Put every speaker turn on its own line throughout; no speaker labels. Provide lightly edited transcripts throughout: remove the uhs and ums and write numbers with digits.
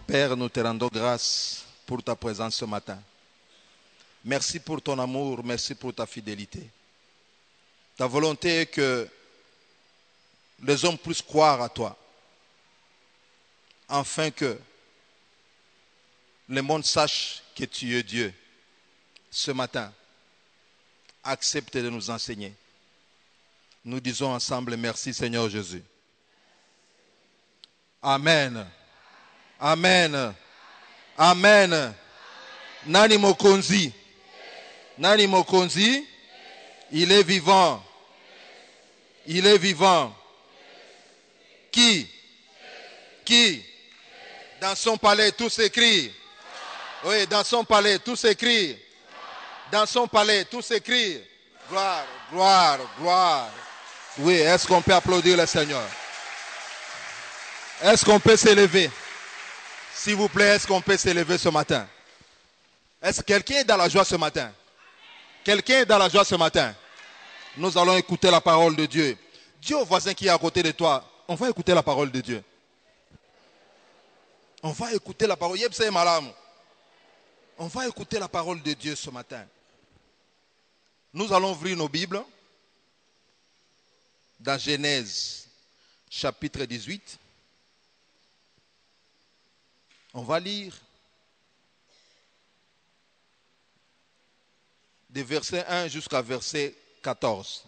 Père, nous te rendons grâce pour ta présence ce matin. Merci pour ton amour, merci pour ta fidélité. Ta volonté est que les hommes puissent croire à toi, afin que le monde sache que tu es Dieu. Ce matin, accepte de nous enseigner. Nous disons ensemble merci Seigneur Jésus. Amen. Amen. Amen. Nani Mokonzi. Nani Mokonzi. Il est vivant. Il est vivant. Qui? Qui? Dans son palais, tout s'écrit. Oui, dans son palais, tout s'écrit. Dans son palais, tout s'écrit. Gloire, gloire, gloire. Oui, est-ce qu'on peut applaudir le Seigneur? Est-ce qu'on peut s'élever? S'il vous plaît, est-ce qu'on peut s'élever ce matin? Est-ce que quelqu'un est dans la joie ce matin? Quelqu'un est dans la joie ce matin? Nous allons écouter la parole de Dieu. Dis au voisin qui est à côté de toi, on va écouter la parole de Dieu. On va écouter la parole. On va écouter la parole de Dieu ce matin. Nous allons ouvrir nos Bibles dans Genèse chapitre 18. On va lire des versets 1 jusqu'à verset 14.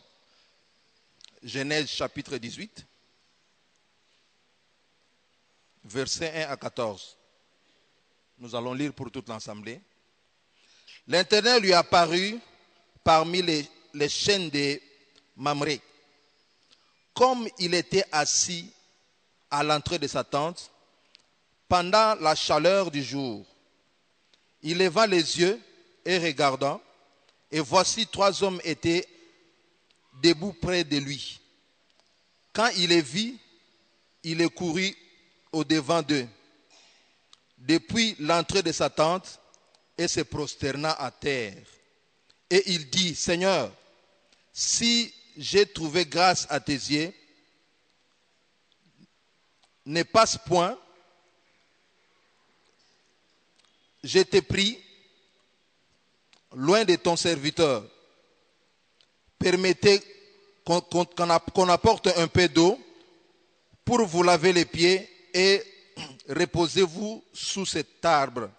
Genèse chapitre 18, versets 1 à 14. Nous allons lire pour toute l'assemblée. L'Éternel lui apparut parmi les chaînes de Mamré. Comme il était assis à l'entrée de sa tente, pendant la chaleur du jour, il leva les yeux et regarda, et voici 3 hommes étaient debout près de lui. Quand il les vit, il courut au-devant d'eux, depuis l'entrée de sa tente, et se prosterna à terre. Et il dit, Seigneur, si j'ai trouvé grâce à tes yeux, ne passe point, je t'ai pris loin de ton serviteur. Permettez qu'on apporte un peu d'eau pour vous laver les pieds et reposez-vous sous cet arbre.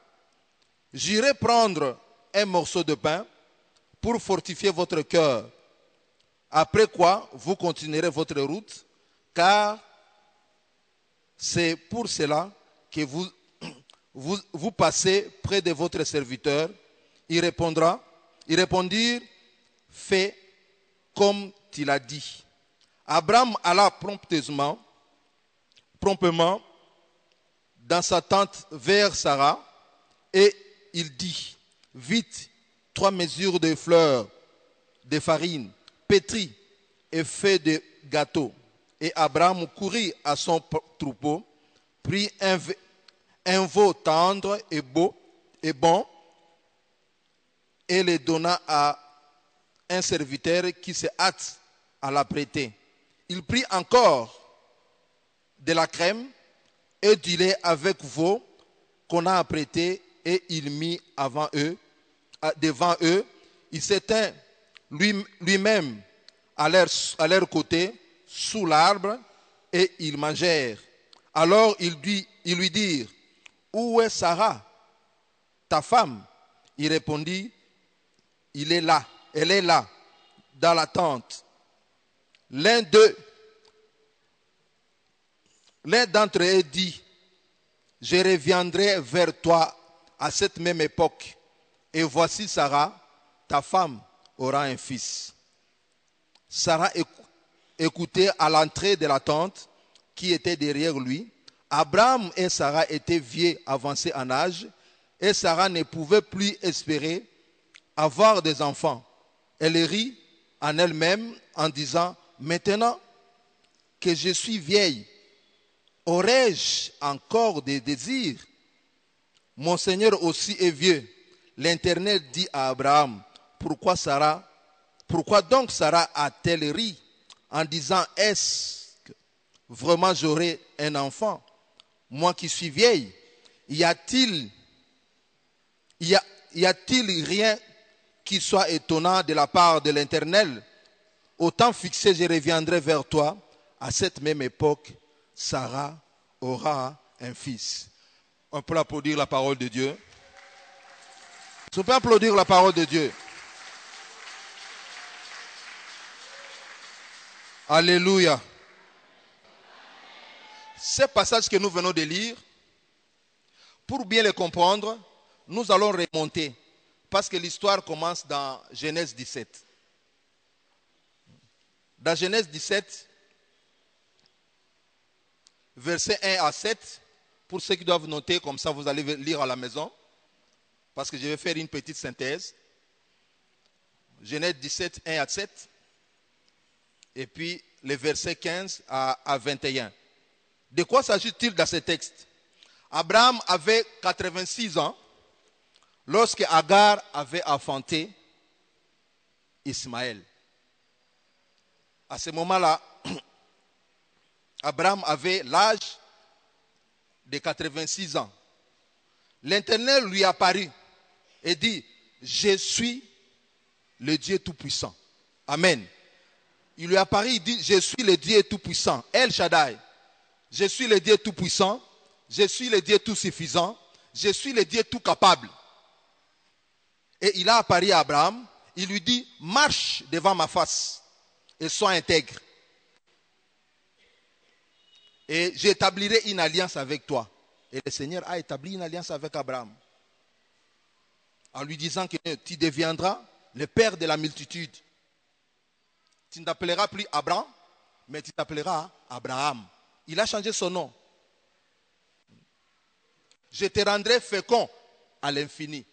J'irai prendre un morceau de pain pour fortifier votre cœur. Après quoi, vous continuerez votre route, car c'est pour cela que vous passez près de votre serviteur. Ils répondirent, fais comme tu l'as dit. Abraham alla promptement dans sa tente vers Sarah, et il dit, vite, 3 mesures de fleurs de farine, pétrie et fait de gâteau. Et Abraham courut à son troupeau, prit un veau tendre et beau et bon, et le donna à un serviteur qui se hâte à l'apprêter. Il prit encore de la crème et du lait avec veau qu'on a apprêté, et il mit devant eux. Il s'étint lui-même à leur côté sous l'arbre, et ils mangèrent. Alors ils lui dirent, où est Sarah, ta femme? Il répondit, elle est là, dans la tente. L'un d'entre eux dit, je reviendrai vers toi à cette même époque, et voici Sarah, ta femme, aura un fils. Sarah écoutait à l'entrée de la tente qui était derrière lui. Abraham et Sarah étaient vieux, avancés en âge, et Sarah ne pouvait plus espérer avoir des enfants. Elle rit en elle-même en disant, maintenant que je suis vieille, aurais-je encore des désirs? Mon Seigneur aussi est vieux. L'Éternel dit à Abraham, pourquoi donc Sarah a-t-elle ri en disant, est-ce que vraiment j'aurai un enfant, moi qui suis vieille? y a-t-il rien qui soit étonnant de la part de l'Éternel? Au temps fixé, je reviendrai vers toi. À cette même époque, Sarah aura un fils. On peut applaudir la parole de Dieu. On peut applaudir la parole de Dieu. Alléluia. Ces passages que nous venons de lire, pour bien les comprendre, nous allons remonter. Parce que l'histoire commence dans Genèse 17. Dans Genèse 17, versets 1 à 7, pour ceux qui doivent noter, comme ça vous allez lire à la maison, parce que je vais faire une petite synthèse. Genèse 17, 1 à 7, et puis les versets 15 à 21. De quoi s'agit-il dans ce texte? Abraham avait 86 ans lorsque Agar avait enfanté Ismaël. À ce moment-là, Abraham avait l'âge de 86 ans. L'Éternel lui apparut et dit, je suis le Dieu Tout-Puissant. Amen. Il lui apparut, il dit, je suis le Dieu Tout-Puissant. El Shaddai. Je suis le Dieu Tout-Puissant. Je suis le Dieu Tout-Suffisant. Je suis le Dieu Tout-Capable. Et il a apparu à Abraham. Il lui dit, marche devant ma face et sois intègre. Et j'établirai une alliance avec toi. Et le Seigneur a établi une alliance avec Abraham. En lui disant que tu deviendras le père de la multitude. Tu ne t'appelleras plus Abraham, mais tu t'appelleras Abraham. Il a changé son nom. Je te rendrai fécond à l'infini.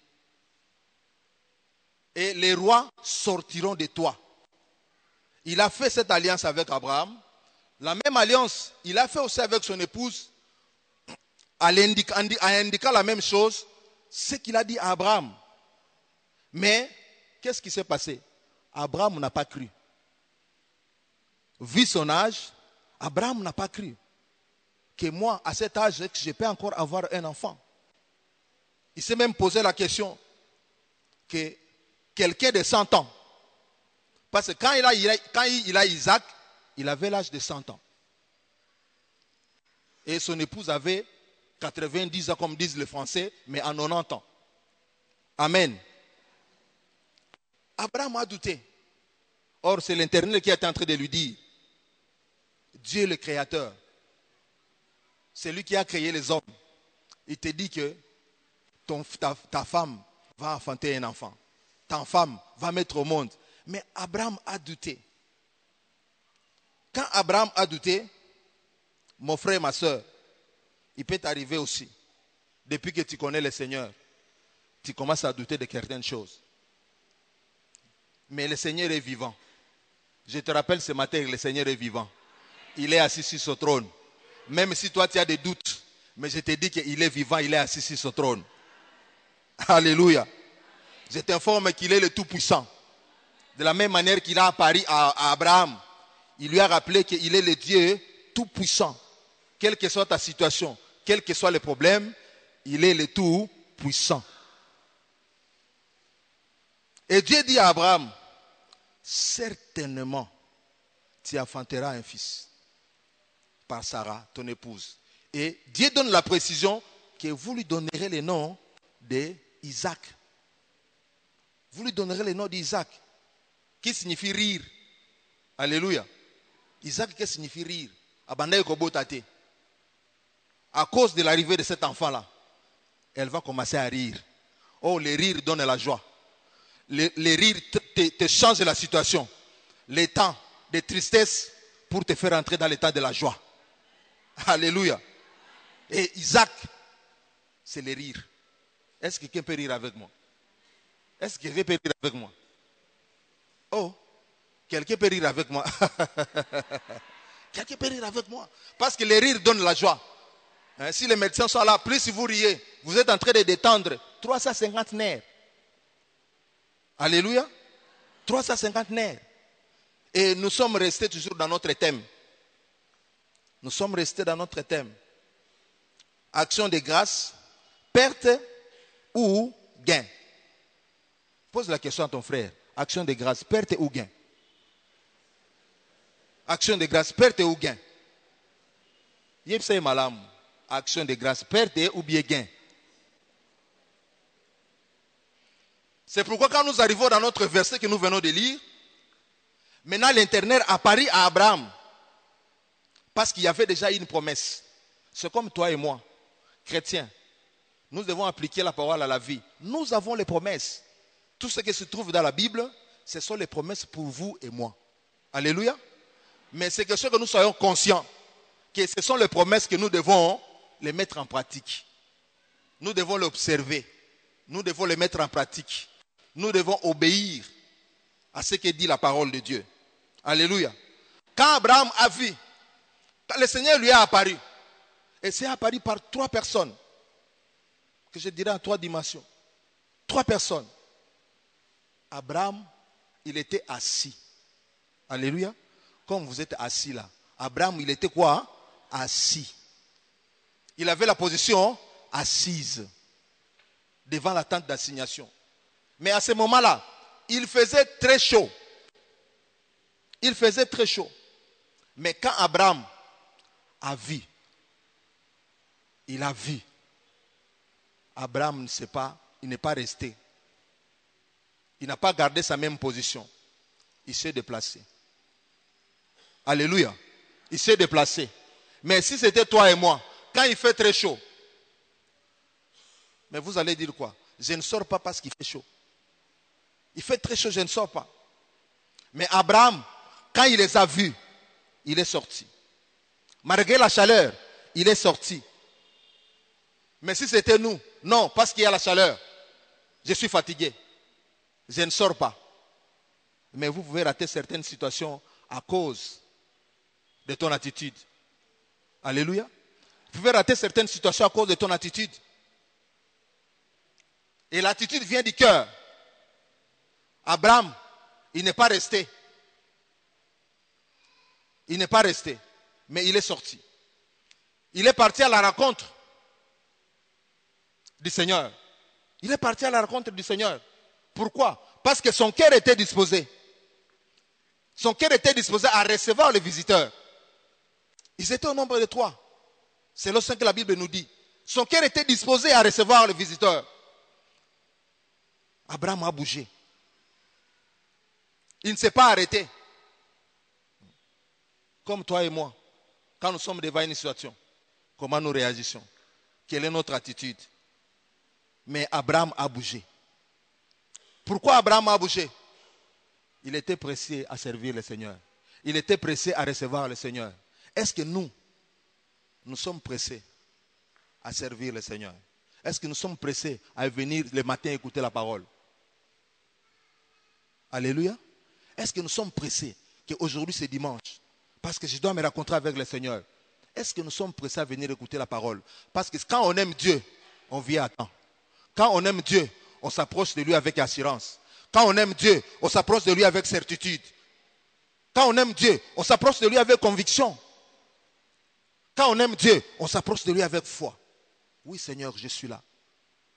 Et les rois sortiront de toi. Il a fait cette alliance avec Abraham. La même alliance, il a fait aussi avec son épouse, en indiquant la même chose, ce qu'il a dit à Abraham. Mais, qu'est-ce qui s'est passé? Abraham n'a pas cru. Vu son âge, Abraham n'a pas cru que moi, à cet âge, je peux encore avoir un enfant. Il s'est même posé la question que quelqu'un de 100 ans, parce que quand il a Isaac, il avait l'âge de 100 ans. Et son épouse avait 90 ans, comme disent les Français, mais en 90 ans. Amen. Abraham a douté. Or, c'est l'Éternel qui est en train de lui dire, Dieu le Créateur, c'est lui qui a créé les hommes. Il te dit que ta femme va enfanter un enfant. Ta femme va mettre au monde. Mais Abraham a douté. Quand Abraham a douté, mon frère et ma soeur, il peut t'arriver aussi. Depuis que tu connais le Seigneur, tu commences à douter de certaines choses. Mais le Seigneur est vivant. Je te rappelle ce matin que le Seigneur est vivant. Il est assis sur son trône. Même si toi tu as des doutes, mais je te dis qu'il est vivant, il est assis sur son trône. Alléluia. Je t'informe qu'il est le Tout-Puissant. De la même manière qu'il a apparu à Abraham, il lui a rappelé qu'il est le Dieu Tout-Puissant. Quelle que soit ta situation, quel que soit le problème, il est le Tout-Puissant. Et Dieu dit à Abraham, certainement, tu enfanteras un fils par Sarah, ton épouse. Et Dieu donne la précision que vous lui donnerez le nom d'Isaac. Vous lui donnerez le nom d'Isaac, qui signifie rire. Alléluia. Isaac, qui signifie rire. À cause de l'arrivée de cet enfant-là, elle va commencer à rire. Oh, le rire donne la joie. Le rire te change la situation. Les temps de tristesse pour te faire entrer dans l'état de la joie. Alléluia. Et Isaac, c'est le rire. Est-ce que quelqu'un peut rire avec moi? Est-ce que quelqu'un peut rire avec moi? Oh, quelqu'un peut rire avec moi. Quelqu'un peut rire avec moi. Parce que le rire donne la joie. Hein, si les médecins sont là, plus si vous riez, vous êtes en train de détendre 350 nerfs. Alléluia. 350 nerfs. Et nous sommes restés toujours dans notre thème. Nous sommes restés dans notre thème. Action de grâce perte ou gain? Pose la question à ton frère. Action de grâce, perte ou gain? Action de grâce, perte ou gain? Yepsay malam. Action de grâce, perte ou bien gain? C'est pourquoi quand nous arrivons dans notre verset que nous venons de lire, maintenant l'Éternel apparut à Abraham. Parce qu'il y avait déjà une promesse. C'est comme toi et moi, chrétiens. Nous devons appliquer la parole à la vie. Nous avons les promesses. Tout ce qui se trouve dans la Bible, ce sont les promesses pour vous et moi. Alléluia. Mais c'est question que nous soyons conscients que ce sont les promesses que nous devons les mettre en pratique. Nous devons l'observer. Nous devons les mettre en pratique. Nous devons obéir à ce que dit la parole de Dieu. Alléluia. Quand Abraham a vu, quand le Seigneur lui a apparu, et c'est apparu par 3 personnes, que je dirais en 3 dimensions. 3 personnes. Abraham, il était assis. Alléluia. Comme vous êtes assis là. Abraham, il était quoi? Assis. Il avait la position assise devant la tente d'assignation. Mais à ce moment-là, il faisait très chaud. Il faisait très chaud. Mais quand Abraham a vu, il a vu. Abraham ne sait pas, il n'est pas resté. Il n'a pas gardé sa même position. Il s'est déplacé. Alléluia. Il s'est déplacé. Mais si c'était toi et moi, quand il fait très chaud, mais vous allez dire quoi? Je ne sors pas parce qu'il fait chaud. Il fait très chaud, je ne sors pas. Mais Abraham, quand il les a vus, il est sorti. Malgré la chaleur, il est sorti. Mais si c'était nous, non, parce qu'il y a la chaleur, je suis fatigué. Je ne sors pas. Mais vous pouvez rater certaines situations à cause de ton attitude. Alléluia. Vous pouvez rater certaines situations à cause de ton attitude. Et l'attitude vient du cœur. Abraham, il n'est pas resté. Il n'est pas resté. Mais il est sorti. Il est parti à la rencontre du Seigneur. Il est parti à la rencontre du Seigneur. Pourquoi? Parce que son cœur était disposé. Son cœur était disposé à recevoir les visiteurs. Ils étaient au nombre de 3. C'est le 5 que la Bible nous dit. Son cœur était disposé à recevoir les visiteurs. Abraham a bougé. Il ne s'est pas arrêté. Comme toi et moi, quand nous sommes devant une situation, comment nous réagissons? Quelle est notre attitude? Mais Abraham a bougé. Pourquoi Abraham a bougé? Il était pressé à servir le Seigneur. Il était pressé à recevoir le Seigneur. Est-ce que nous sommes pressés à servir le Seigneur? Est-ce que nous sommes pressés à venir le matin écouter la parole? Alléluia. Est-ce que nous sommes pressés qu'aujourd'hui c'est dimanche, parce que je dois me rencontrer avec le Seigneur? Est-ce que nous sommes pressés à venir écouter la parole? Parce que quand on aime Dieu, on vient à temps. Quand on aime Dieu, on s'approche de lui avec assurance. Quand on aime Dieu, on s'approche de lui avec certitude. Quand on aime Dieu, on s'approche de lui avec conviction. Quand on aime Dieu, on s'approche de lui avec foi. Oui Seigneur, je suis là.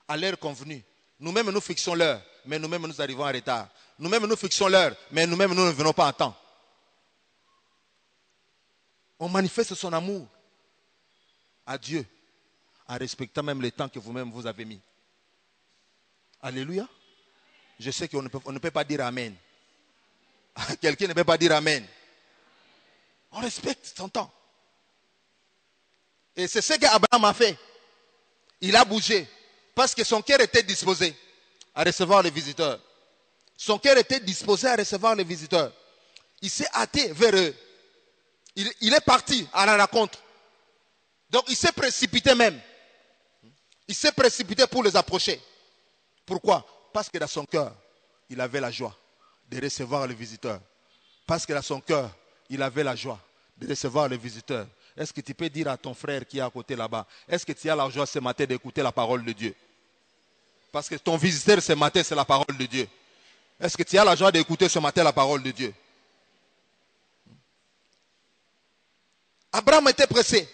À l'heure convenue, nous-mêmes nous fixons l'heure, mais nous-mêmes nous arrivons en retard. Nous-mêmes nous fixons l'heure, mais nous-mêmes nous ne venons pas à temps. On manifeste son amour à Dieu en respectant même les temps que vous-même vous avez mis. Alléluia. Je sais qu'on ne peut pas dire Amen. Quelqu'un ne peut pas dire Amen. On respecte son temps. Et c'est ce qu'Abraham a fait. Il a bougé parce que son cœur était disposé à recevoir les visiteurs. Son cœur était disposé à recevoir les visiteurs. Il s'est hâté vers eux. Il est parti à la rencontre. Donc il s'est précipité même. Il s'est précipité pour les approcher. Pourquoi? Parce que dans son cœur, il avait la joie de recevoir les visiteurs. Parce que dans son cœur, il avait la joie de recevoir les visiteurs. Est-ce que tu peux dire à ton frère qui est à côté là-bas, est-ce que tu as la joie ce matin d'écouter la parole de Dieu? Parce que ton visiteur ce matin, c'est la parole de Dieu. Est-ce que tu as la joie d'écouter ce matin la parole de Dieu? Abraham était pressé.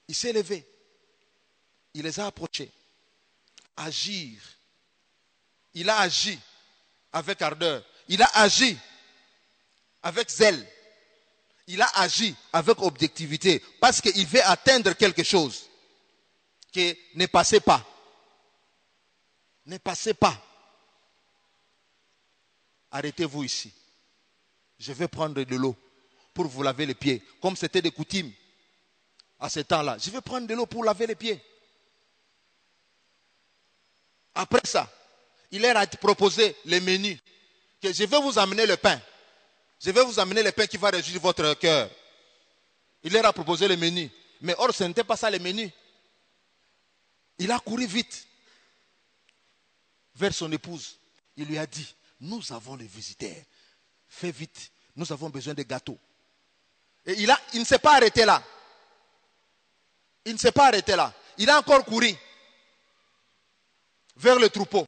Il s'est levé. il les a approchés. Agir. Il a agi avec ardeur. Il a agi avec zèle. Il a agi avec objectivité. Parce qu'il veut atteindre quelque chose. Que ne passez pas. Ne passez pas. Arrêtez-vous ici. Je vais prendre de l'eau pour vous laver les pieds. Comme c'était de coutume à ce temps-là. Je vais prendre de l'eau pour laver les pieds. Après ça, il leur a proposé les menus. Que je vais vous amener le pain. Je vais vous amener le pain qui va réjouir votre cœur. Il leur a proposé les menus. Mais or, ce n'était pas ça les menus. Il a couru vite vers son épouse. Il lui a dit, nous avons les visiteurs. Fais vite, nous avons besoin de gâteaux. Et il ne s'est pas arrêté là. Il ne s'est pas arrêté là. Il a encore couru vers le troupeau.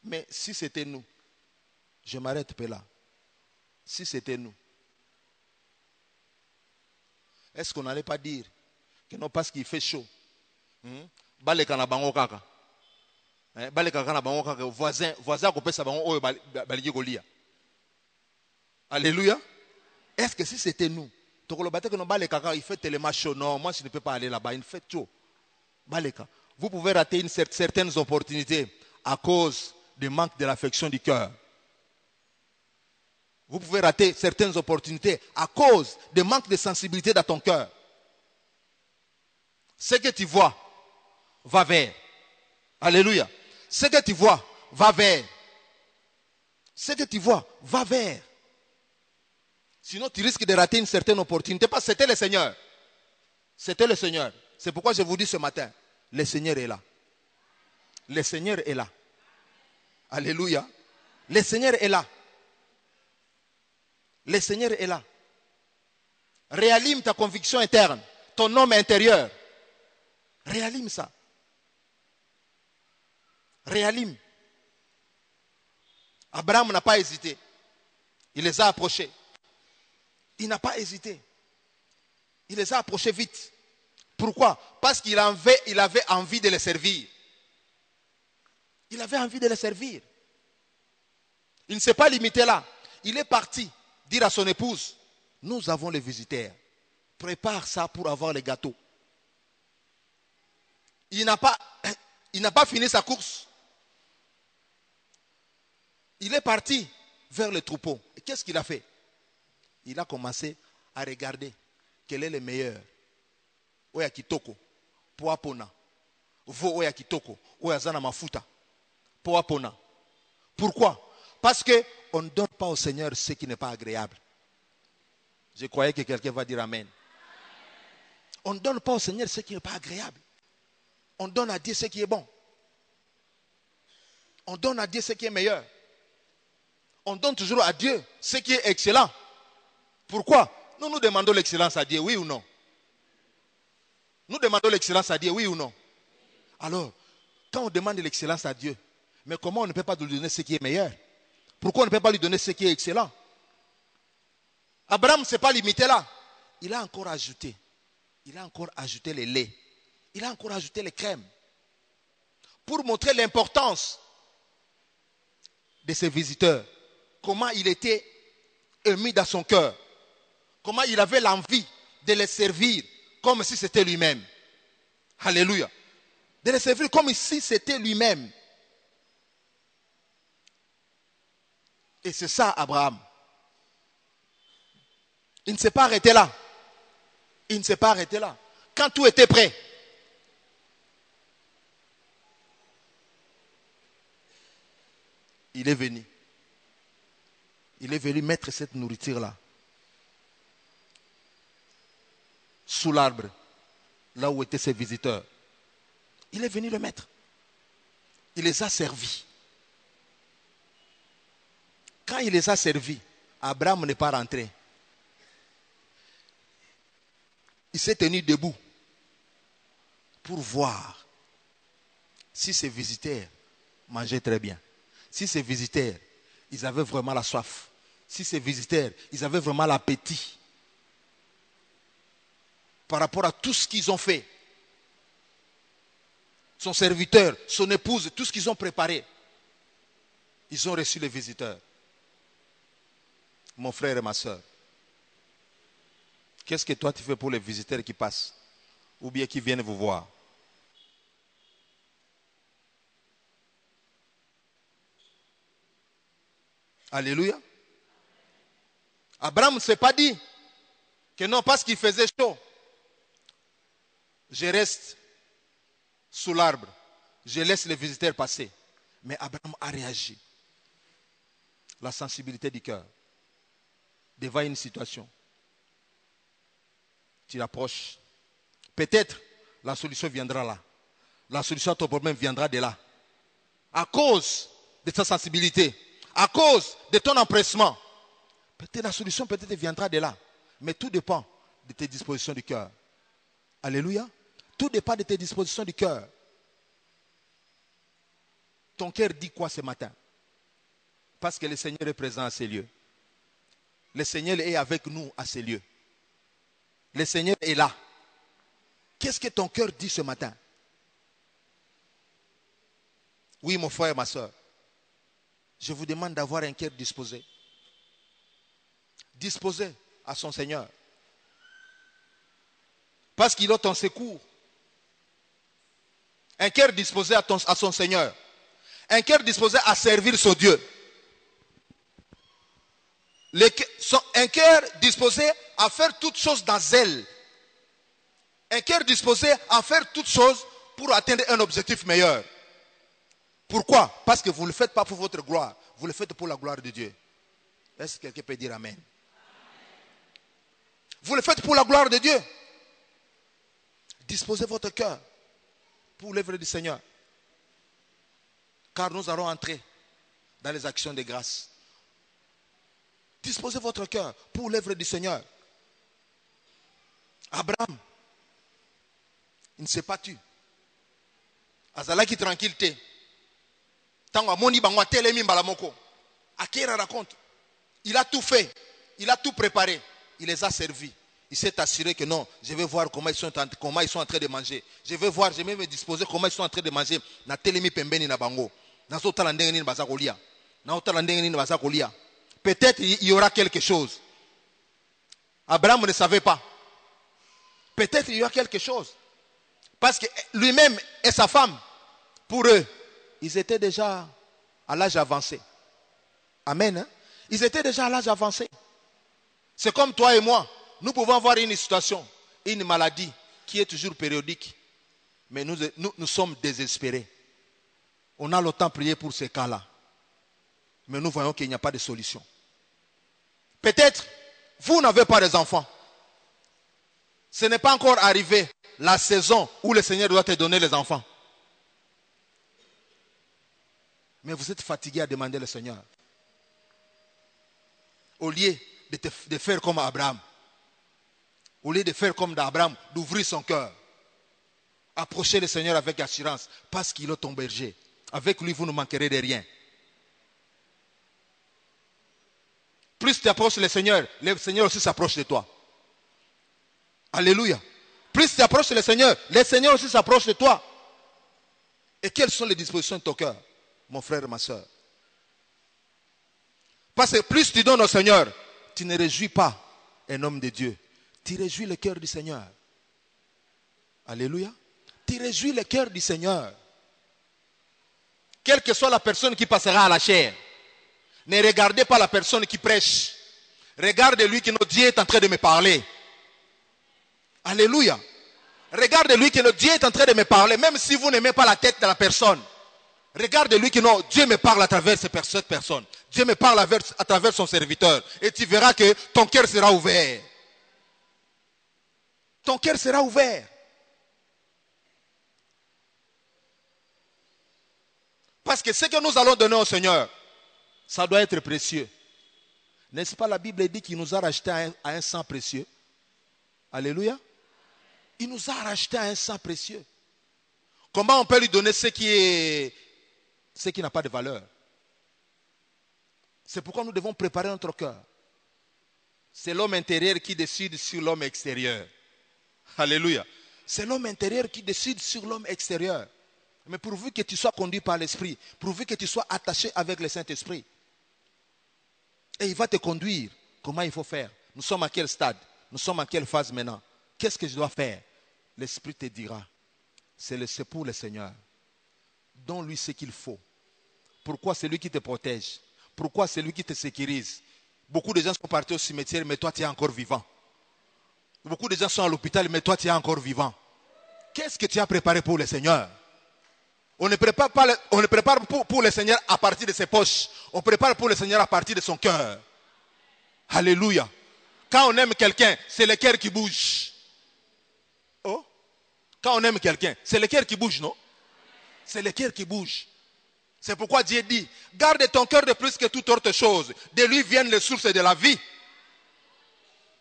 Mais si c'était nous, je m'arrête là. Si c'était nous, est-ce qu'on n'allait pas dire que non parce qu'il fait chaud? Baleka na bango kaka. Baleka na bango kaka. Voisin ko pesa bango oyo baliki kolia. Alléluia. Est-ce que si c'était nous, tokolobate que non baleka kaka il fait tellement chaud? Non, moi je ne peux pas aller là-bas, il fait chaud. Baleka. Vous pouvez rater certaines opportunités à cause du manque de l'affection du cœur. Vous pouvez rater certaines opportunités à cause du manque de sensibilité dans ton cœur. Ce que tu vois, va vers. Alléluia. Ce que tu vois, va vers. Ce que tu vois, va vers. Sinon, tu risques de rater une certaine opportunité. Parce que c'était le Seigneur. C'était le Seigneur. C'est pourquoi je vous dis ce matin, le Seigneur est là. Le Seigneur est là. Alléluia. Le Seigneur est là. Le Seigneur est là. Réalime ta conviction interne, ton homme intérieur. Réalime ça. Réalime. Abraham n'a pas hésité. Il les a approchés. Il n'a pas hésité. Il les a approchés vite. Pourquoi? Parce qu'il avait envie de les servir. Il avait envie de les servir. Il ne s'est pas limité là. Il est parti dire à son épouse, nous avons les visiteurs. Prépare ça pour avoir les gâteaux. Il n'a pas fini sa course. Il est parti vers le troupeau. Et qu'est-ce qu'il a fait? Il a commencé à regarder quel est le meilleur. Oya kitoko, poapona. Vo oya kitoko, oya zana mafuta. Poapona. Pourquoi? Parce qu'on ne donne pas au Seigneur ce qui n'est pas agréable. Je croyais que quelqu'un va dire Amen. On ne donne pas au Seigneur ce qui n'est pas agréable. On donne à Dieu ce qui est bon. On donne à Dieu ce qui est meilleur. On donne toujours à Dieu ce qui est excellent. Pourquoi? Nous demandons l'excellence à Dieu, oui ou non? Nous demandons l'excellence à Dieu, oui ou non? Alors, quand on demande l'excellence à Dieu, mais comment on ne peut pas lui donner ce qui est meilleur? Pourquoi on ne peut pas lui donner ce qui est excellent? Abraham ne s'est pas limité là. Il a encore ajouté. Il a encore ajouté le lait. Il a encore ajouté les crèmes. Pour montrer l'importance de ses visiteurs. Comment il était ému dans son cœur. Comment il avait l'envie de les servir comme si c'était lui-même. Alléluia. De les servir comme si c'était lui-même. Et c'est ça Abraham. Il ne s'est pas arrêté là. Il ne s'est pas arrêté là. Quand tout était prêt, il est venu. Il est venu mettre cette nourriture-là sous l'arbre, là où étaient ses visiteurs. Il est venu le mettre. Il les a servis. Quand il les a servis, Abraham n'est pas rentré. Il s'est tenu debout pour voir si ses visiteurs mangeaient très bien. Si ces visiteurs, ils avaient vraiment la soif. Si ces visiteurs, ils avaient vraiment l'appétit. Par rapport à tout ce qu'ils ont fait. son serviteur, son épouse, tout ce qu'ils ont préparé. Ils ont reçu les visiteurs. Mon frère et ma soeur, qu'est-ce que toi tu fais pour les visiteurs qui passent ou bien qui viennent vous voir? Alléluia. Abraham ne s'est pas dit que non, parce qu'il faisait chaud, je reste sous l'arbre, je laisse les visiteurs passer. Mais Abraham a réagi. La sensibilité du cœur devant une situation. Tu l'approches. Peut-être la solution viendra là. La solution à ton problème viendra de là. À cause de ta sensibilité, à cause de ton empressement, peut-être la solution viendra de là. Mais tout dépend de tes dispositions du cœur. Alléluia. Tout dépend de tes dispositions du cœur. Ton cœur dit quoi ce matin? Parce que le Seigneur est présent à ces lieux. Le Seigneur est avec nous à ces lieux. Le Seigneur est là. Qu'est-ce que ton cœur dit ce matin? Oui, mon frère et ma soeur. Je vous demande d'avoir un cœur disposé. Disposé à son Seigneur. Parce qu'il a ton secours. Un cœur disposé à son Seigneur. Un cœur disposé à servir son Dieu. Un cœur disposé à faire toutes choses dans zèle. Un cœur disposé à faire toutes choses pour atteindre un objectif meilleur. Pourquoi? Parce que vous ne le faites pas pour votre gloire. Vous le faites pour la gloire de Dieu. Est-ce que quelqu'un peut dire Amen? Vous le faites pour la gloire de Dieu. Disposez votre cœur pour l'œuvre du Seigneur. Car nous allons entrer dans les actions de grâce. Disposez votre cœur pour l'œuvre du Seigneur. Abraham, il ne s'est pas tué. Azalaki tranquillité. Tango moni bangwa telemi mbalamoko. Akira raconte. Il a tout fait. Il a tout préparé. Il les a servis. Il s'est assuré que non, je vais voir comment ils sont en train de manger. Je vais voir, je vais me disposer comment ils sont en train de manger. Na telemi pembeni na bango. Na zota landenge ni bazakolia. Na zota landenge ni bazakolia. Peut-être il y aura quelque chose. Abraham ne savait pas. Peut-être il y aura quelque chose. Parce que lui-même et sa femme, pour eux, ils étaient déjà à l'âge avancé. Amen. Hein? Ils étaient déjà à l'âge avancé. C'est comme toi et moi. Nous pouvons avoir une situation, une maladie qui est toujours périodique. Mais nous sommes désespérés. On a longtemps prié pour ces cas-là. Mais nous voyons qu'il n'y a pas de solution. Peut-être, vous n'avez pas des enfants. Ce n'est pas encore arrivé la saison où le Seigneur doit te donner les enfants. Mais vous êtes fatigué à demander le Seigneur. Au lieu de faire comme Abraham. Au lieu de faire comme Abraham, d'ouvrir son cœur. Approchez le Seigneur avec assurance. Parce qu'il est ton berger. Avec lui, vous ne manquerez de rien. Plus tu approches le Seigneur aussi s'approche de toi. Alléluia. Plus tu approches le Seigneur aussi s'approche de toi. Et quelles sont les dispositions de ton cœur, mon frère et ma soeur? Parce que plus tu donnes au Seigneur, tu ne réjouis pas un homme de Dieu. Tu réjouis le cœur du Seigneur. Alléluia. Tu réjouis le cœur du Seigneur. Quelle que soit la personne qui passera à la chair, ne regardez pas la personne qui prêche. Regarde-lui que notre Dieu est en train de me parler. Alléluia. Regarde-lui que notre Dieu est en train de me parler. Même si vous n'aimez pas la tête de la personne. Regarde-lui que non, Dieu me parle à travers cette personne. Dieu me parle à travers son serviteur. Et tu verras que ton cœur sera ouvert. Ton cœur sera ouvert. Parce que ce que nous allons donner au Seigneur, ça doit être précieux. N'est-ce pas, la Bible dit qu'il nous a racheté à un sang précieux? Alléluia. Il nous a racheté à un sang précieux. Comment on peut lui donner ce qui n'a pas de valeur? C'est pourquoi nous devons préparer notre cœur. C'est l'homme intérieur qui décide sur l'homme extérieur. Alléluia. C'est l'homme intérieur qui décide sur l'homme extérieur. Mais pourvu que tu sois conduit par l'Esprit, pourvu que tu sois attaché avec le Saint-Esprit. Et il va te conduire. Comment il faut faire? Nous sommes à quel stade? Nous sommes à quelle phase maintenant? Qu'est-ce que je dois faire? L'Esprit te dira. C'est pour le Seigneur. Donne-lui ce qu'il faut. Pourquoi c'est lui qui te protège? Pourquoi c'est lui qui te sécurise? Beaucoup de gens sont partis au cimetière, mais toi tu es encore vivant. Beaucoup de gens sont à l'hôpital, mais toi tu es encore vivant. Qu'est-ce que tu as préparé pour le Seigneur? On ne prépare pas pour le Seigneur à partir de ses poches. On prépare pour le Seigneur à partir de son cœur. Alléluia. Quand on aime quelqu'un, c'est le cœur qui bouge. Oh? Quand on aime quelqu'un, c'est le cœur qui bouge, non? C'est le cœur qui bouge. C'est pourquoi Dieu dit, garde ton cœur de plus que toute autre chose. De lui viennent les sources de la vie.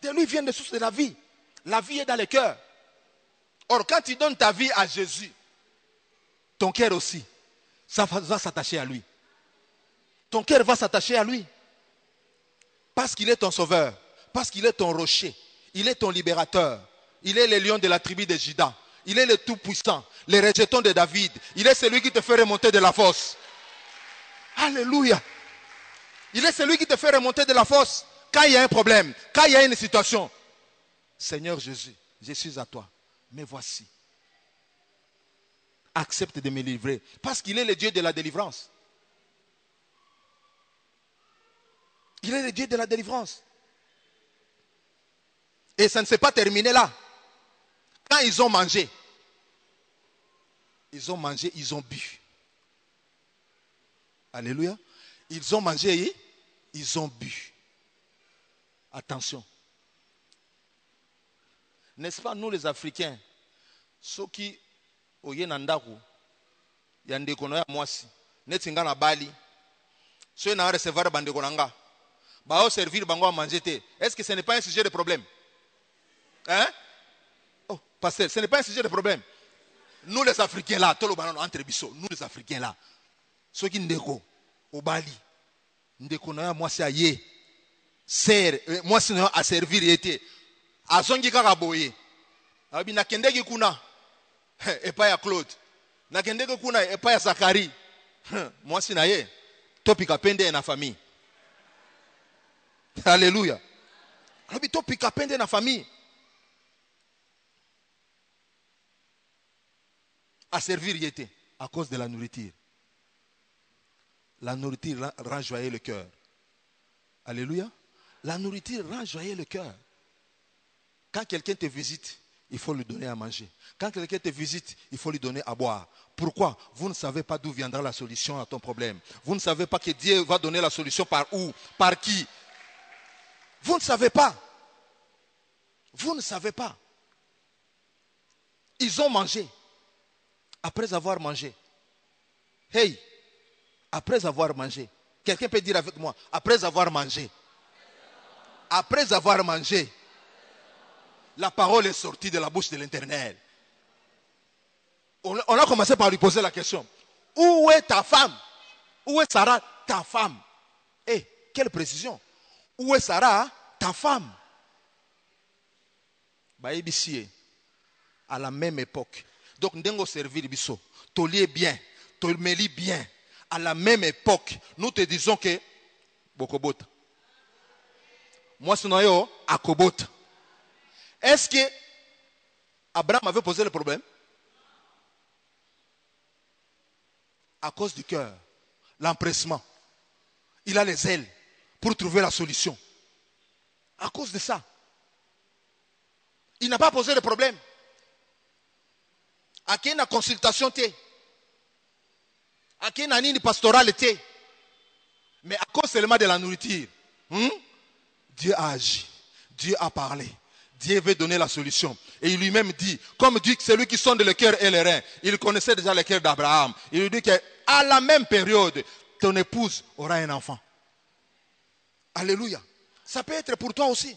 De lui viennent les sources de la vie. La vie est dans le cœur. Or, quand tu donnes ta vie à Jésus, ton cœur aussi, ça va s'attacher à lui. Ton cœur va s'attacher à lui. Parce qu'il est ton sauveur. Parce qu'il est ton rocher. Il est ton libérateur. Il est le lion de la tribu de Juda. Il est le tout-puissant. Le rejeton de David. Il est celui qui te fait remonter de la fosse. Alléluia. Il est celui qui te fait remonter de la fosse. Quand il y a un problème, quand il y a une situation. Seigneur Jésus, je suis à toi. Mais voici. Accepte de me livrer. Parce qu'il est le Dieu de la délivrance. Il est le Dieu de la délivrance. Et ça ne s'est pas terminé là. Quand ils ont mangé, ils ont bu. Alléluia. Ils ont mangé et ils ont bu. Attention. N'est-ce pas nous les Africains, ceux qui oye nandaku, yande kono ya mwasi, netinga na bali, ceux na recevoir bande konanga, ba o servir bango à manger te. Est-ce que ce n'est pas un sujet de problème? Hein? Oh, pasteur, ce n'est pas un sujet de problème. Nous les Africains là, tolo banano entre biso, nous les Africains là, ceux qui ndeko au bali, ndeko na ya mwasi aye, ser, mwasi na a servir yete. Azongi kaka boye. Abi nakendeki kuna epa ya Claude. Nakendeki kuna epa ya Zakari. Mwasi na ye topika pende na famille. Alléluia. Abi topika pende na famille. À servir yete à cause de la nourriture. La nourriture rend joyeux le cœur. Alléluia. La nourriture rend joyeux le cœur. Quand quelqu'un te visite, il faut lui donner à manger. Quand quelqu'un te visite, il faut lui donner à boire. Pourquoi? Vous ne savez pas d'où viendra la solution à ton problème. Vous ne savez pas que Dieu va donner la solution par où? Par qui? Vous ne savez pas. Vous ne savez pas. Ils ont mangé. Après avoir mangé. Hey! Après avoir mangé. Quelqu'un peut dire avec moi, après avoir mangé. Après avoir mangé. La parole est sortie de la bouche de l'Éternel. On a commencé par lui poser la question. Où est ta femme? Où est Sarah, ta femme? Eh, quelle précision. Où est Sarah, ta femme? Baïbissie, à la même époque. Donc, n'dengo servir biso. Tolier bien. Tolmeli bien. À la même époque, nous te disons que Bokobota. Moi, c'est noyo Akobota. Est-ce que Abraham avait posé le problème? À cause du cœur, l'empressement. Il a les ailes pour trouver la solution. À cause de ça. Il n'a pas posé le problème. À qui une consultation t'es? À qui une ligne pastorale t'es? Mais à cause seulement de la nourriture, Dieu a agi. Dieu a parlé. Dieu veut donner la solution. Et il lui-même dit, comme dit que celui qui sonde le cœur et les reins, il connaissait déjà le cœur d'Abraham. Il lui dit qu'à la même période, ton épouse aura un enfant. Alléluia. Ça peut être pour toi aussi.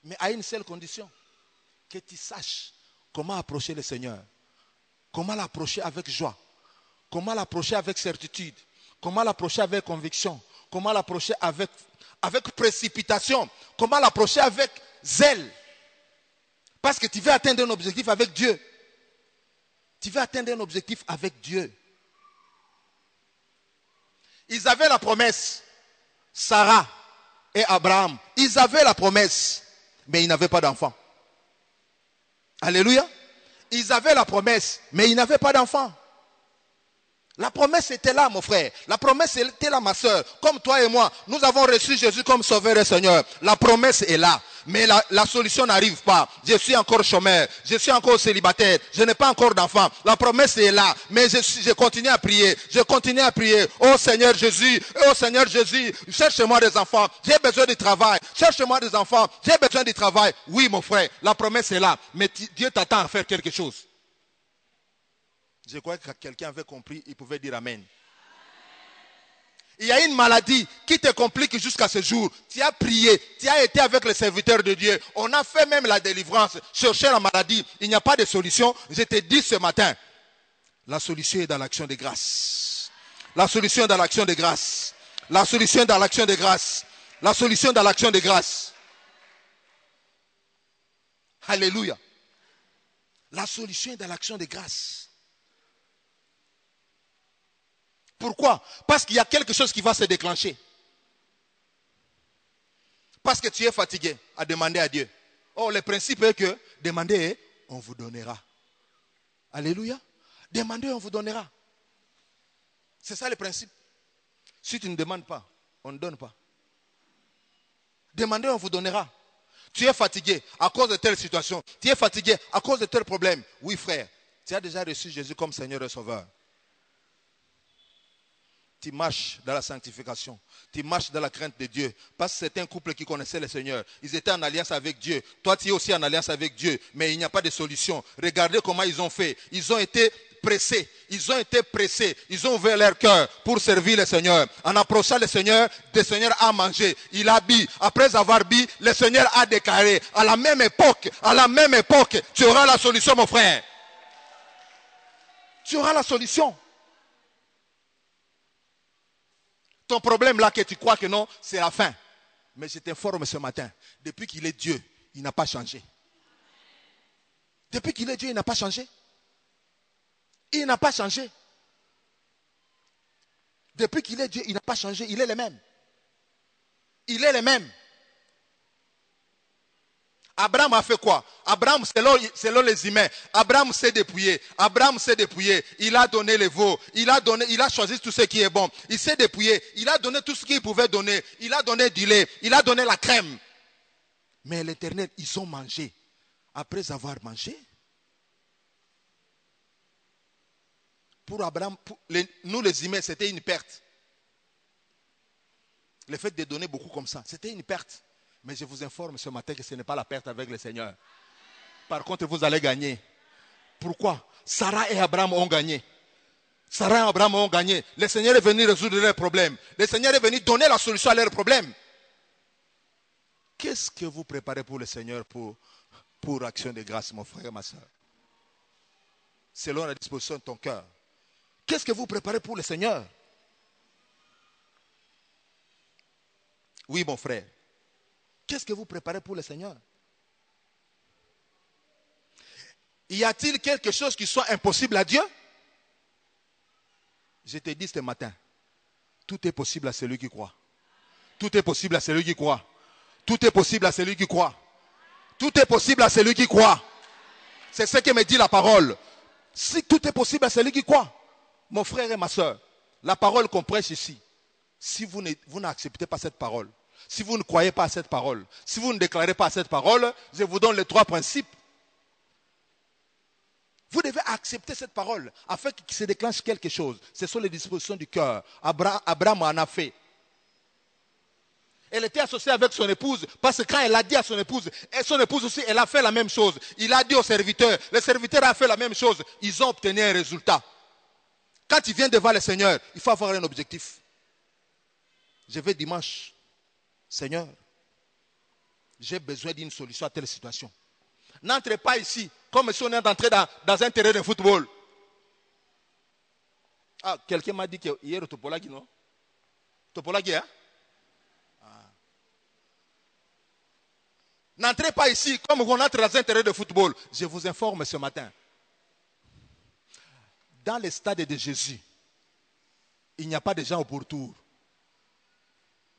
Mais à une seule condition. Que tu saches comment approcher le Seigneur. Comment l'approcher avec joie. Comment l'approcher avec certitude. Comment l'approcher avec conviction. Comment l'approcher avec précipitation. Comment l'approcher avec zèle. Parce que tu veux atteindre un objectif avec Dieu. Tu veux atteindre un objectif avec Dieu. Ils avaient la promesse. Sarah et Abraham, ils avaient la promesse, mais ils n'avaient pas d'enfant. Alléluia. Ils avaient la promesse, mais ils n'avaient pas d'enfant. La promesse était là, mon frère. La promesse était là, ma soeur. Comme toi et moi, nous avons reçu Jésus comme Sauveur et Seigneur. La promesse est là. Mais la solution n'arrive pas. Je suis encore chômeur. Je suis encore célibataire. Je n'ai pas encore d'enfant. La promesse est là. Mais je continue à prier. Je continue à prier. Oh Seigneur Jésus. Oh Seigneur Jésus. Cherche-moi des enfants. J'ai besoin de travail. Cherche-moi des enfants. J'ai besoin de travail. Oui, mon frère. La promesse est là. Mais Dieu t'attend à faire quelque chose. Je crois que quelqu'un avait compris, il pouvait dire Amen. Il y a une maladie qui te complique jusqu'à ce jour. Tu as prié, tu as été avec les serviteurs de Dieu. On a fait même la délivrance, chercher la maladie. Il n'y a pas de solution. Je te dis ce matin, la solution est dans l'action de grâce. La solution est dans l'action de grâce. La solution est dans l'action de grâce. La solution est dans l'action de grâce. Alléluia. La solution est dans l'action de grâce. Pourquoi? Parce qu'il y a quelque chose qui va se déclencher. Parce que tu es fatigué à demander à Dieu. Oh, le principe est que demandez, on vous donnera. Alléluia. Demandez, on vous donnera. C'est ça le principe. Si tu ne demandes pas, on ne donne pas. Demandez, on vous donnera. Tu es fatigué à cause de telle situation. Tu es fatigué à cause de tel problème. Oui, frère. Tu as déjà reçu Jésus comme Seigneur et Sauveur. Tu marches dans la sanctification. Tu marches dans la crainte de Dieu. Parce que c'est un couple qui connaissait le Seigneur. Ils étaient en alliance avec Dieu. Toi, tu es aussi en alliance avec Dieu. Mais il n'y a pas de solution. Regardez comment ils ont fait. Ils ont été pressés. Ils ont été pressés. Ils ont ouvert leur cœur pour servir le Seigneur. En approchant le Seigneur a mangé. Il a bu. Après avoir bu, le Seigneur a déclaré. À la même époque, tu auras la solution, mon frère. Tu auras la solution. Ton problème là que tu crois que non, c'est la fin. Mais je t'informe ce matin, depuis qu'il est Dieu, il n'a pas changé. Depuis qu'il est Dieu, il n'a pas changé. Il n'a pas changé. Depuis qu'il est Dieu, il n'a pas changé. Il est le même. Il est le même. Abraham a fait quoi? Abraham, selon les humains, Abraham s'est dépouillé. Il a donné les veaux. Il a choisi tout ce qui est bon. Il s'est dépouillé. Il a donné tout ce qu'il pouvait donner. Il a donné du lait. Il a donné la crème. Mais l'Éternel, ils ont mangé. Après avoir mangé, pour Abraham, nous les humains, c'était une perte. Le fait de donner beaucoup comme ça, c'était une perte. Mais je vous informe ce matin que ce n'est pas la perte avec le Seigneur. Par contre, vous allez gagner. Pourquoi? Sarah et Abraham ont gagné. Sarah et Abraham ont gagné. Le Seigneur est venu résoudre leurs problèmes. Le Seigneur est venu donner la solution à leurs problèmes. Qu'est-ce que vous préparez pour le Seigneur pour action de grâce, mon frère et ma soeur? Selon la disposition de ton cœur. Qu'est-ce que vous préparez pour le Seigneur? Oui, mon frère. Qu'est-ce que vous préparez pour le Seigneur? Y a-t-il quelque chose qui soit impossible à Dieu? Je te dis ce matin, tout est possible à celui qui croit. Tout est possible à celui qui croit. Tout est possible à celui qui croit. Tout est possible à celui qui croit. C'est ce que me dit la parole. Si tout est possible à celui qui croit, mon frère et ma soeur, la parole qu'on prêche ici, si vous n'acceptez pas cette parole, si vous ne croyez pas à cette parole, si vous ne déclarez pas à cette parole, je vous donne les 3 principes. Vous devez accepter cette parole afin qu'il se déclenche quelque chose. Ce sont les dispositions du cœur. Abraham en a fait. Elle était associée avec son épouse parce que quand elle a dit à son épouse, et son épouse aussi, elle a fait la même chose. Il a dit au serviteur, le serviteur a fait la même chose. Ils ont obtenu un résultat. Quand tu viens devant le Seigneur, il faut avoir un objectif. Je vais dimanche. Seigneur, j'ai besoin d'une solution à telle situation. N'entrez pas ici comme si on est entré dans un terrain de football. Ah, quelqu'un m'a dit que hier au Topolagi, non? Topolagi, hein? Ah. N'entrez pas ici comme on entre dans un terrain de football. Je vous informe ce matin. Dans le stade de Jésus, il n'y a pas de gens au pourtour.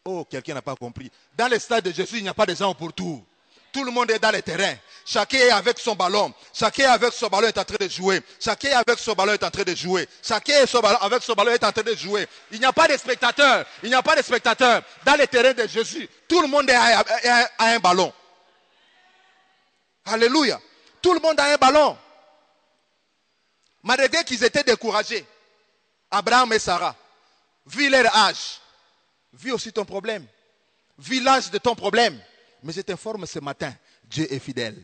Oh, quelqu'un n'a pas compris. Dans le stade de Jésus, il n'y a pas de gens au pourtour. Tout le monde est dans le terrain. Chacun est avec son ballon. Chacun avec son ballon est en train de jouer. Chacun avec son ballon est en train de jouer. Chacun avec son ballon est en train de jouer. Il n'y a pas de spectateurs. Il n'y a pas de spectateurs. Dans le terrain de Jésus, tout le monde a un ballon. Alléluia. Tout le monde a un ballon. Malgré qu'ils étaient découragés, Abraham et Sarah, vu leur âge, vu aussi ton problème, vu l'âge de ton problème. Mais je t'informe ce matin, Dieu est fidèle.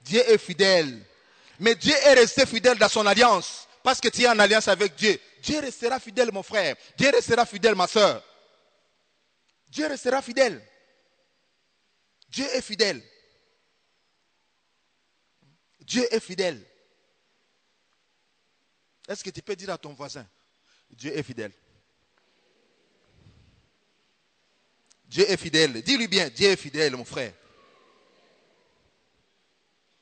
Dieu est fidèle. Mais Dieu est resté fidèle dans son alliance. Parce que tu es en alliance avec Dieu. Dieu restera fidèle, mon frère. Dieu restera fidèle, ma soeur. Dieu restera fidèle. Dieu est fidèle. Dieu est fidèle. Est-ce que tu peux dire à ton voisin, Dieu est fidèle? Dieu est fidèle. Dis-lui bien, Dieu est fidèle, mon frère.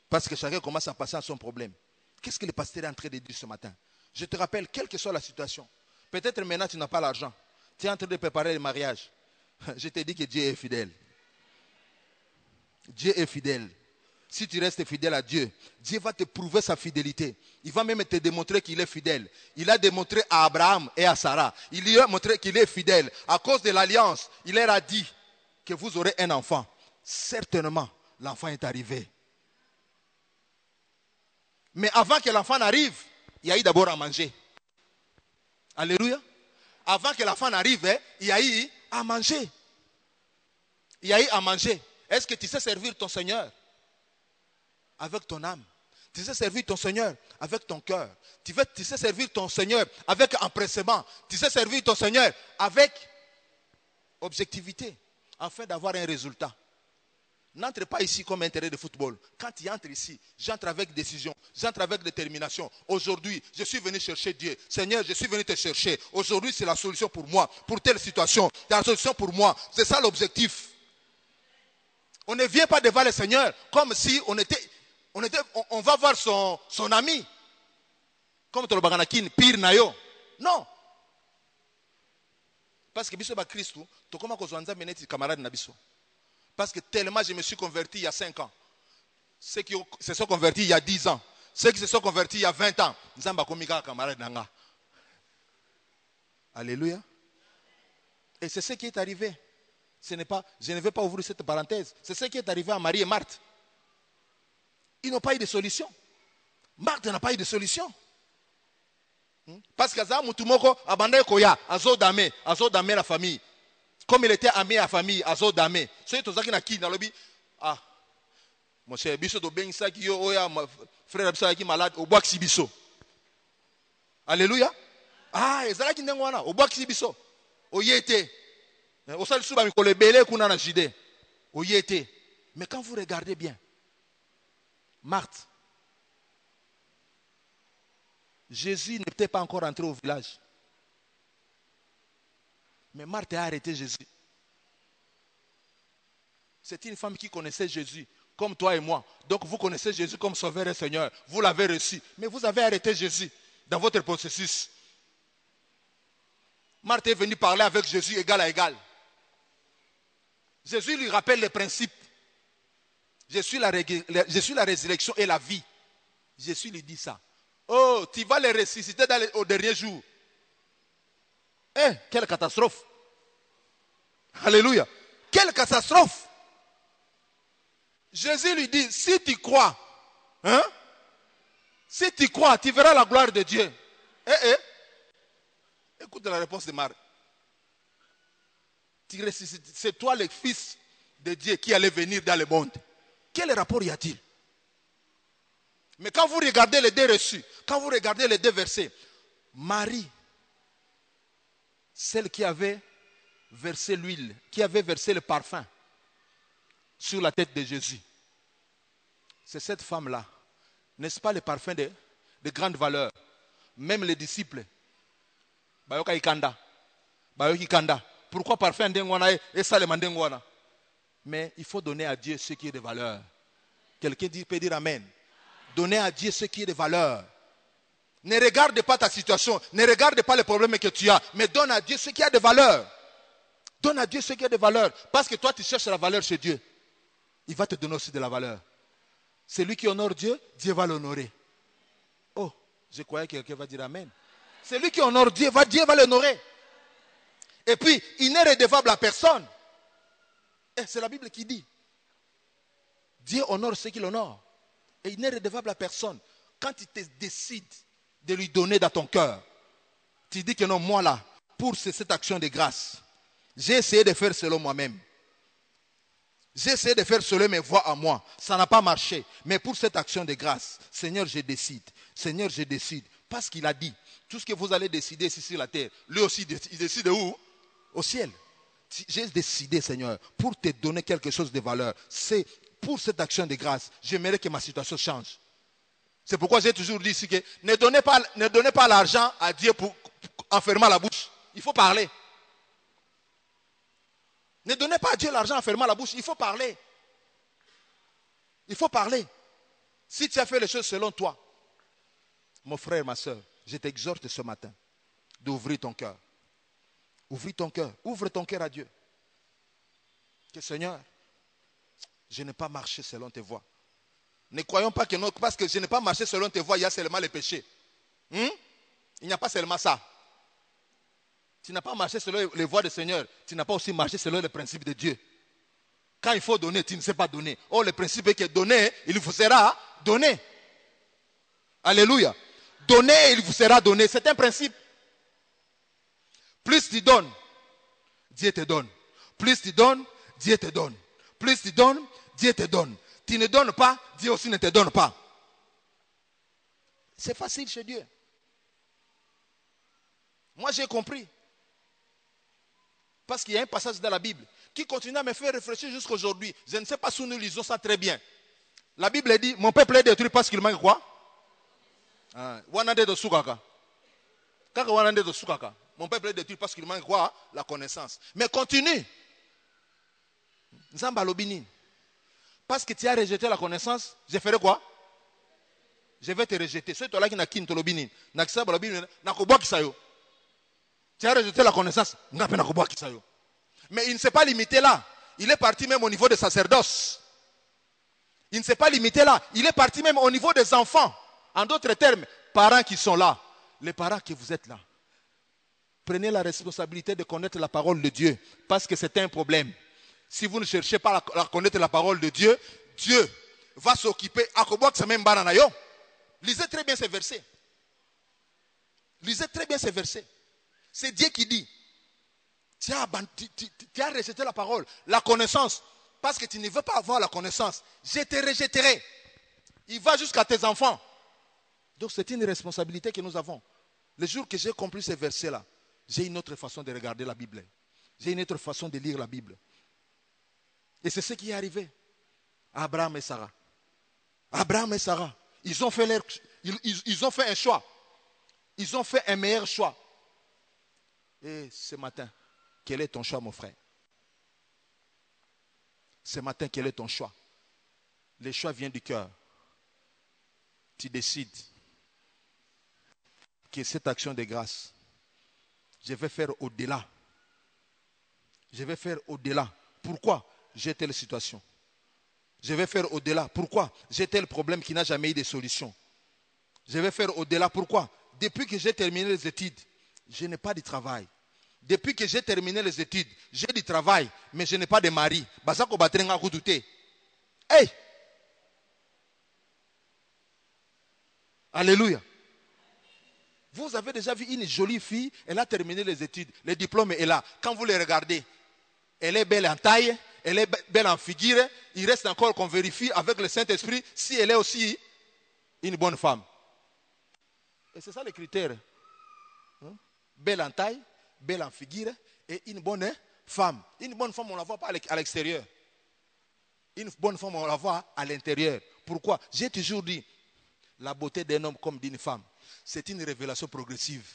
Parce que chacun commence à passer à son problème. Qu'est-ce que le pasteur est en train de dire ce matin? Je te rappelle, quelle que soit la situation, peut-être maintenant tu n'as pas l'argent. Tu es en train de préparer le mariage. Je te dis que Dieu est fidèle. Dieu est fidèle. Si tu restes fidèle à Dieu, Dieu va te prouver sa fidélité. Il va même te démontrer qu'il est fidèle. Il a démontré à Abraham et à Sarah. Il lui a montré qu'il est fidèle. À cause de l'alliance, il leur a dit que vous aurez un enfant. Certainement, l'enfant est arrivé. Mais avant que l'enfant n'arrive, il y a eu d'abord à manger. Alléluia. Avant que l'enfant n'arrive, il y a eu à manger. Il y a eu à manger. Est-ce que tu sais servir ton Seigneur avec ton âme? Tu sais servir ton Seigneur avec ton cœur. Tu sais servir ton Seigneur avec empressement. Tu sais servir ton Seigneur avec objectivité, afin d'avoir un résultat. N'entre pas ici comme intérêt de football. Quand tu entres ici, j'entre avec décision, j'entre avec détermination. Aujourd'hui, je suis venu chercher Dieu. Seigneur, je suis venu te chercher. Aujourd'hui, c'est la solution pour moi, pour telle situation. C'est la solution pour moi. C'est ça l'objectif. On ne vient pas devant le Seigneur comme si on va voir son ami. Comme tu le pire nayo. Non. Parce que biso ba Christ, to koma ko zwanza meneti camarade na biso. Parce que tellement je me suis converti il y a 5 ans. Ceux qui se sont convertis il y a 10 ans. Ceux qui se sont convertis il y a 20 ans. Nzamba komika camarade nanga. Alléluia. Et c'est ce qui est arrivé. Je ne vais pas ouvrir cette parenthèse. C'est ce qui est arrivé à Marie et Marthe. Ils n'ont pas eu de solution. Marthe n'a pas eu de solution. Parce que ça, Moutoumoko, abandonné Koya, Azo Dame la famille. Comme il était ami à la famille, Azo Dame. C'est tout ça qui n'a qui dans le bi. Ah, mon cher, biso do ben ça qui yo oya, frère Absa qui malade, au bois biso. Alléluia. Ah, et ça qui n'est pas au bois biso. Au yété. Au sal souba mi kole belé kuna na jide. Au yété. Mais quand vous regardez bien, Marthe, Jésus n'était pas encore entré au village. Mais Marthe a arrêté Jésus. C'est une femme qui connaissait Jésus, comme toi et moi. Donc vous connaissez Jésus comme Sauveur et Seigneur. Vous l'avez reçu. Mais vous avez arrêté Jésus dans votre processus. Marthe est venue parler avec Jésus égal à égal. Jésus lui rappelle les principes. Je suis la résurrection et la vie. Jésus lui dit ça. Oh, tu vas les ressusciter au dernier jour. Quelle catastrophe. Alléluia. Quelle catastrophe. Jésus lui dit, si tu crois, si tu crois, tu verras la gloire de Dieu. Écoute la réponse de Marc. C'est toi le fils de Dieu qui allait venir dans le monde. Quel rapport y a-t-il? Mais quand vous regardez les deux reçus, quand vous regardez les deux versets, Marie, celle qui avait versé l'huile, qui avait versé le parfum sur la tête de Jésus, c'est cette femme-là. N'est-ce pas le parfum de grande valeur? Même les disciples, Bayoka Ikanda, pourquoi parfum d'engwana et salem d'engwana? Mais il faut donner à Dieu ce qui est de valeur. Quelqu'un peut dire Amen. Donner à Dieu ce qui est de valeur. Ne regarde pas ta situation, ne regarde pas les problèmes que tu as, mais donne à Dieu ce qui a de valeur. Donne à Dieu ce qui a de valeur. Parce que toi, tu cherches la valeur chez Dieu. Il va te donner aussi de la valeur. Celui qui honore Dieu, Dieu va l'honorer. Oh, je croyais que quelqu'un va dire Amen. Celui qui honore Dieu, Dieu va l'honorer. Et puis, il n'est redevable à personne. Et c'est la Bible qui dit. Dieu honore ceux qui l'honorent. Et il n'est redevable à personne. Quand il te décide de lui donner dans ton cœur, tu dis que non, moi là, pour cette action de grâce, j'ai essayé de faire selon moi-même. J'ai essayé de faire selon mes voies à moi. Ça n'a pas marché. Mais pour cette action de grâce, Seigneur, je décide. Seigneur, je décide. Parce qu'il a dit, tout ce que vous allez décider ici sur la terre, lui aussi, il décide où? Au ciel. J'ai décidé, Seigneur, pour te donner quelque chose de valeur. C'est pour cette action de grâce, j'aimerais que ma situation change. C'est pourquoi j'ai toujours dit ici que ne donnez pas l'argent à Dieu en fermant la bouche. Il faut parler. Ne donnez pas à Dieu l'argent en fermant la bouche. Il faut parler. Il faut parler. Si tu as fait les choses selon toi, mon frère, ma soeur, je t'exhorte ce matin d'ouvrir ton cœur. Ouvre ton cœur. Ouvre ton cœur à Dieu. Que Seigneur, je n'ai pas marché selon tes voies. Ne croyons pas que non, parce que je n'ai pas marché selon tes voies, il y a seulement les péchés. Il n'y a pas seulement ça. Tu n'as pas marché selon les voies du Seigneur. Tu n'as pas aussi marché selon les principes de Dieu. Quand il faut donner, tu ne sais pas donner. Oh, le principe est que donner, il vous sera donné. Alléluia. Donner, il vous sera donné. C'est un principe. Plus tu donnes, Dieu te donne. Plus tu donnes, Dieu te donne. Plus tu donnes, Dieu te donne. Tu ne donnes pas, Dieu aussi ne te donne pas. C'est facile chez Dieu. Moi, j'ai compris. Parce qu'il y a un passage dans la Bible qui continue à me faire réfléchir jusqu'à aujourd'hui. Je ne sais pas si nous lisons ça très bien. La Bible dit, mon peuple est détruit parce qu'il manque quoi? Mon peuple est détruit parce qu'il manque quoi? La connaissance. Mais continue. Nzamba lobini. Parce que tu as rejeté la connaissance, je ferai quoi? Je vais te rejeter. C'est toi là qui n'a qu'une lobini. Tu as rejeté la connaissance. Mais il ne s'est pas limité là. Il est parti même au niveau des sacerdoces. Il ne s'est pas limité là. Il est parti même au niveau des enfants. En d'autres termes, parents qui sont là. Les parents que vous êtes là. Prenez la responsabilité de connaître la parole de Dieu. Parce que c'est un problème. Si vous ne cherchez pas à connaître la parole de Dieu, Dieu va s'occuper. Lisez très bien ces versets. Lisez très bien ces versets. C'est Dieu qui dit. Tu as rejeté la parole, la connaissance. Parce que tu ne veux pas avoir la connaissance. Je te rejetterai. Il va jusqu'à tes enfants. Donc c'est une responsabilité que nous avons. Le jour que j'ai compris ces versets-là, j'ai une autre façon de regarder la Bible. J'ai une autre façon de lire la Bible. Et c'est ce qui est arrivé à Abraham et Sarah. Abraham et Sarah, ils ont fait un choix. Ils ont fait un meilleur choix. Et ce matin, quel est ton choix, mon frère? Ce matin, quel est ton choix? Le choix vient du cœur. Tu décides que cette action de grâce, je vais faire au-delà. Je vais faire au-delà. Pourquoi? J'ai telle situation. Je vais faire au-delà. Pourquoi? J'ai tel problème qui n'a jamais eu de solution. Je vais faire au-delà. Pourquoi? Depuis que j'ai terminé les études, je n'ai pas de travail. Depuis que j'ai terminé les études, j'ai du travail, mais je n'ai pas de mari. Hey! Alléluia. Vous avez déjà vu une jolie fille, elle a terminé les études, le diplôme est là. Quand vous les regardez, elle est belle en taille, elle est belle en figure. Il reste encore qu'on vérifie avec le Saint-Esprit si elle est aussi une bonne femme. Et c'est ça les critères. Belle en taille, belle en figure et une bonne femme. Une bonne femme, on ne la voit pas à l'extérieur. Une bonne femme, on la voit à l'intérieur. Pourquoi? J'ai toujours dit, la beauté d'un homme comme d'une femme, c'est une révélation progressive.